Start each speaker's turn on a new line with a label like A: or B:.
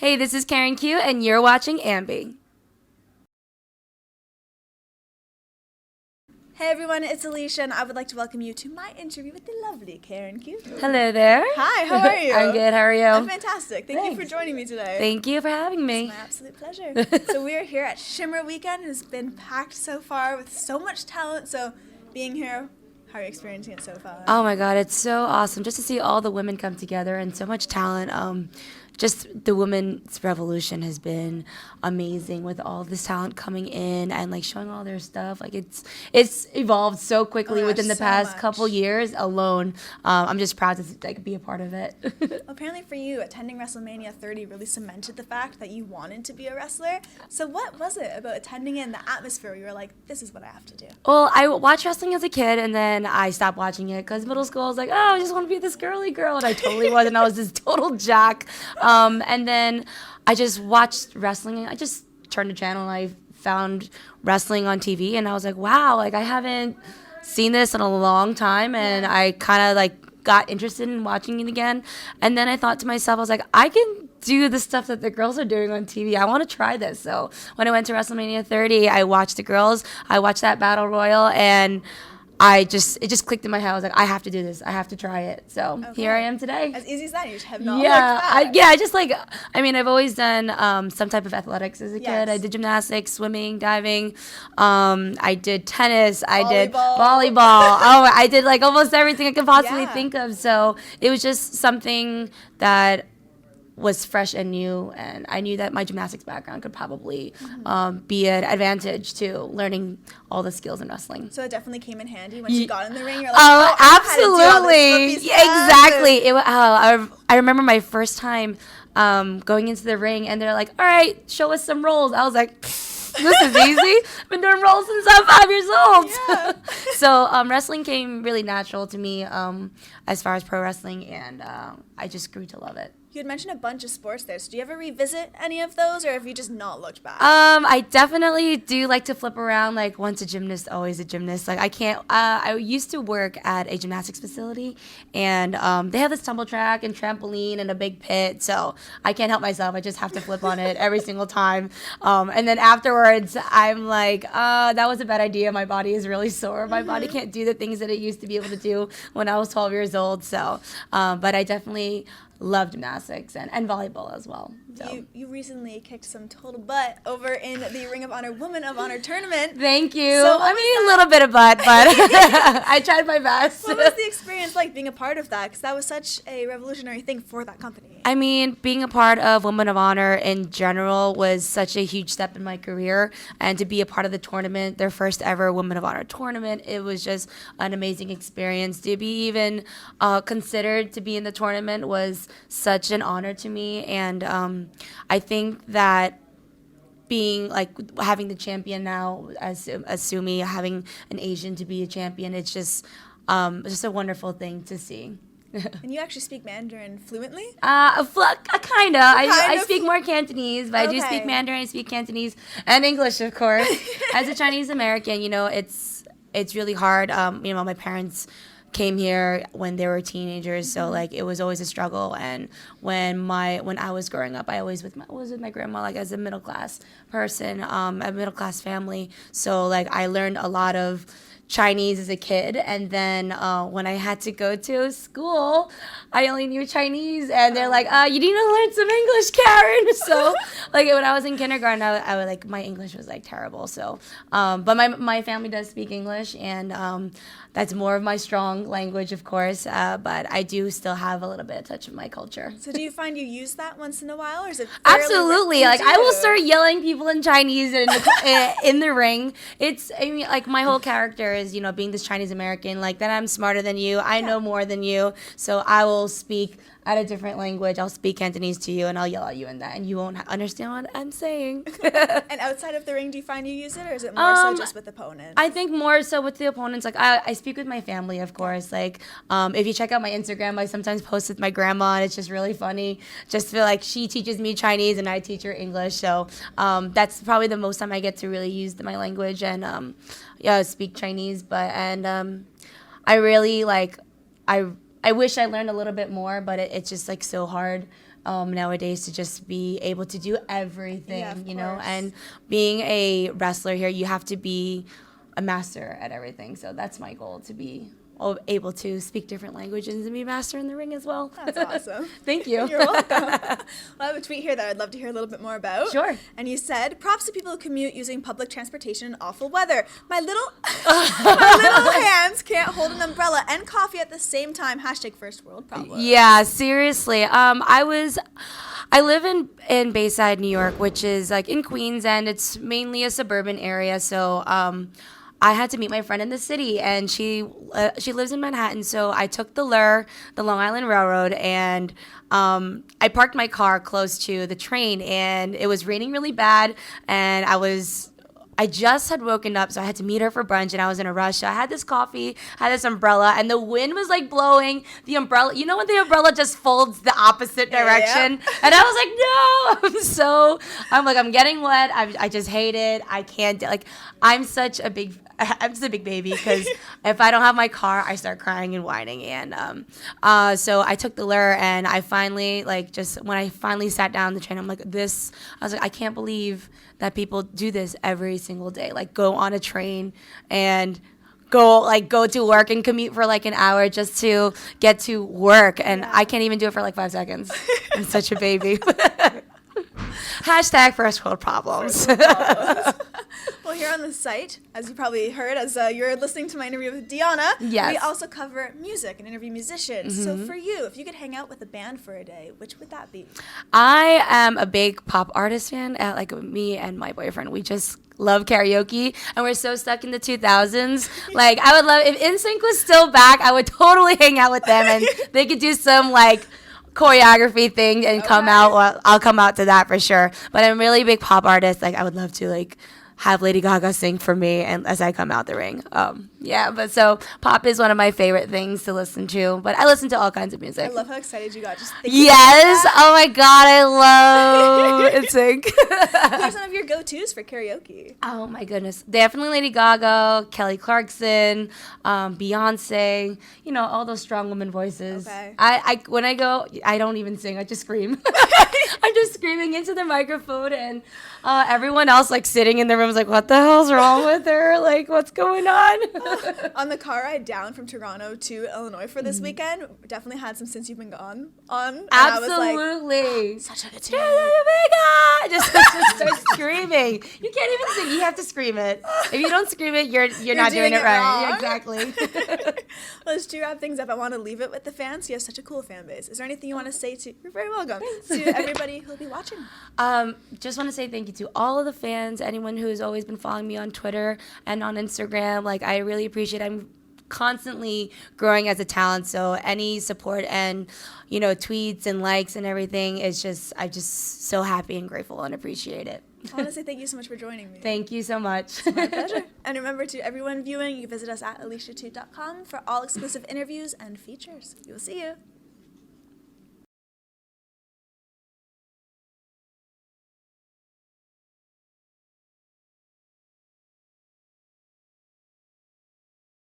A: Hey, this is Karen Q, and you're watching AMBY.
B: Hey everyone, it's Alicia, and I would like to welcome you to my interview with the lovely Karen Q.
A: Hello there.
B: Hi, how are you?
A: I'm good. How are you?
B: I'm fantastic. Thank you for
A: Thanks.
B: joining me today.
A: Thank you for having me.
B: It's my absolute pleasure. So we are here at Shimmer Weekend. It has been packed so far with so much talent. So being here, how are you experiencing it so far?
A: Oh my God, it's so awesome just to see all the women come together and so much talent. Just the women's revolution has been amazing with all this talent coming in and like showing all their stuff. Like it's evolved so quickly within the past couple years alone. I'm just proud to like be a part of it.
B: Apparently for you, attending WrestleMania 30 really cemented the fact that you wanted to be a wrestler. So what was it about attending it and the atmosphere where you were like, this is what I have to do?
A: Well, I watched wrestling as a kid, and then I stopped watching it because middle school I was like, oh, I just want to be this girly girl, and I totally was, and I was this total jack. And then I just watched wrestling, and I just turned the channel, and I found wrestling on TV, and I was like, wow, like I haven't seen this in a long time, and I kind of like got interested in watching it again. And then I thought to myself, I was like, I can do the stuff that the girls are doing on TV. I want to try this. So when I went to WrestleMania 30, I watched the girls. I watched that battle royal, and it just clicked in my head. I was like, I have to do this. I have to try it. So here I am today.
B: As easy as that. You just have not looked back.
A: I just like, I mean, I've always done some type of athletics as a kid. I did gymnastics, swimming, diving. I did tennis. I did volleyball. I did like almost everything I could possibly think of. So it was just something that was fresh and new, and I knew that my gymnastics background could probably be an advantage to learning all the skills in wrestling.
B: So it definitely came in handy when you got in the ring. You're like, oh,
A: absolutely, exactly. I remember my first time going into the ring, and they're like, "All right, show us some rolls." I was like, this is easy. I've been doing rolls since I'm 5 years old.
B: Yeah.
A: So wrestling came really natural to me as far as pro wrestling, and I just grew to love it.
B: You had mentioned a bunch of sports there. So do you ever revisit any of those, or have you just not looked back?
A: I definitely do like to flip around. Like once a gymnast, always a gymnast. Like I can't. I used to work at a gymnastics facility, and they have this tumble track and trampoline and a big pit. So I can't help myself. I just have to flip on it every single time. And then afterwards, I'm like, that was a bad idea. My body is really sore. My body can't do the things that it used to be able to do when I was 12 years old. So, but I definitely love gymnastics and volleyball as well. So.
B: You recently kicked some total butt over in the Ring of Honor Women of Honor tournament.
A: Thank you. So I mean, a little bit of butt, but I tried my best.
B: What was the experience like being a part of that? Because that was such a revolutionary thing for that company.
A: I mean, being a part of Women of Honor in general was such a huge step in my career, and to be a part of the tournament, their first ever Women of Honor tournament, it was just an amazing experience. To be even considered to be in the tournament was such an honor to me, and I think that being like having the champion now as Sumi, having an Asian to be a champion, it's just a wonderful thing to see.
B: And you actually speak Mandarin fluently?
A: Kind of. I speak more Cantonese, but I do speak Mandarin. I speak Cantonese and English, of course. As a Chinese American, it's really hard. My parents came here when they were teenagers, so like it was always a struggle. And when I was growing up, I was with my grandma, like as a middle class person, a middle class family. So like I learned a lot of Chinese as a kid, and then when I had to go to school, I only knew Chinese, and they're like, you need to learn some English, Karen. So like when I was in kindergarten, I was like, my English was like terrible. So but my family does speak English, and that's more of my strong language, of course, but I do still have a little bit of touch of my culture.
B: So do you find you use that once in a while, or is it
A: absolutely like I will start yelling people in Chinese in the ring. Like my whole character is, being this Chinese American, like that I'm smarter than you, I know more than you, so I will speak at a different language. I'll speak Cantonese to you, and I'll yell at you in that, and you won't understand what I'm saying.
B: And outside of the ring, do you find you use it, or is it more so just with opponents?
A: I think more so with the opponents. Like I speak with my family, of course. Like if you check out my Instagram, I sometimes post with my grandma, and it's just really funny. Just feel like she teaches me Chinese and I teach her English. So that's probably the most time I get to really use my language and speak Chinese. But I really like I wish I learned a little bit more, but it's just like so hard nowadays to just be able to do everything,
B: Yeah, of
A: you know,
B: course.
A: and being a wrestler here, you have to be a master at everything. So that's my goal, to be able to speak different languages and be master in the ring as well.
B: That's awesome.
A: Thank you.
B: You're welcome. Well, I have a tweet here that I'd love to hear a little bit more about.
A: Sure.
B: And you said, props to people who commute using public transportation in awful weather. My little my little hands can't hold an umbrella and coffee at the same time. Hashtag first world problem.
A: Yeah, seriously. I live in Bayside, New York, which is like in Queens, and it's mainly a suburban area. So I had to meet my friend in the city, and she lives in Manhattan. So I took the LUR, the Long Island Railroad, and I parked my car close to the train, and it was raining really bad, and I just had woken up, so I had to meet her for brunch, and I was in a rush. So I had this coffee, had this umbrella, and the wind was like blowing the umbrella. You know when the umbrella just folds the opposite direction? Yeah. And I was like, no! I'm getting wet. I just hate it. I can't, I'm just a big baby, because if I don't have my car, I start crying and whining. And so I took the LUR, and I finally, when I finally sat down on the train, I was like, I can't believe that people do this every single day. Like, go on a train and go to work and commute for an hour just to get to work. And I can't even do it for 5 seconds. I'm such a baby. Hashtag first world problems.
B: Well, here on the site, as you probably heard, as you're listening to my interview with Deanna,
A: yes,
B: we also cover music and interview musicians. Mm-hmm. So for you, if you could hang out with a band for a day, which would that be? I
A: am a big pop artist fan. Me and my boyfriend, we just love karaoke, and we're so stuck in the 2000s. I would love, if NSYNC was still back, I would totally hang out with them, and they could do some choreography thing and come out. Well, I'll come out to that for sure. But I'm really a big pop artist. I would love to have Lady Gaga sing for me and as I come out the ring. But so pop is one of my favorite things to listen to. But I listen to all kinds of music.
B: I love how excited you got just thinking
A: about
B: that.
A: Oh my God, I love NSYNC.
B: What are some of your go-tos for karaoke?
A: Oh my goodness. Definitely Lady Gaga, Kelly Clarkson, Beyonce, all those strong woman voices.
B: Okay.
A: When I go, I don't even sing, I just scream. I'm just screaming into the microphone, and everyone else sitting in the room is what the hell's wrong with her? What's going on?
B: On the car ride down from Toronto to Illinois for this weekend, definitely had some Since You've Been Gone on.
A: Absolutely.
B: Such a good tune.
A: Just start screaming. You can't even sing. You have to scream it. If you don't scream it, you're not doing it right.
B: Wrong.
A: Exactly.
B: Let's wrap things up. I want to leave it with the fans. You have such a cool fan base. Is there anything you want to say to? You're very welcome. To everybody who'll be watching.
A: Just want to say thank you to all of the fans, anyone who has always been following me on Twitter and on Instagram. I really appreciate it. I'm constantly growing as a talent, so any support and tweets and likes and everything is I'm just so happy and grateful and appreciate it.
B: I want to say thank you so much for joining me.
A: Thank you so much.
B: It's my pleasure. And remember, to everyone viewing, you can visit us at aliciatube.com for all exclusive interviews and features. We will see you.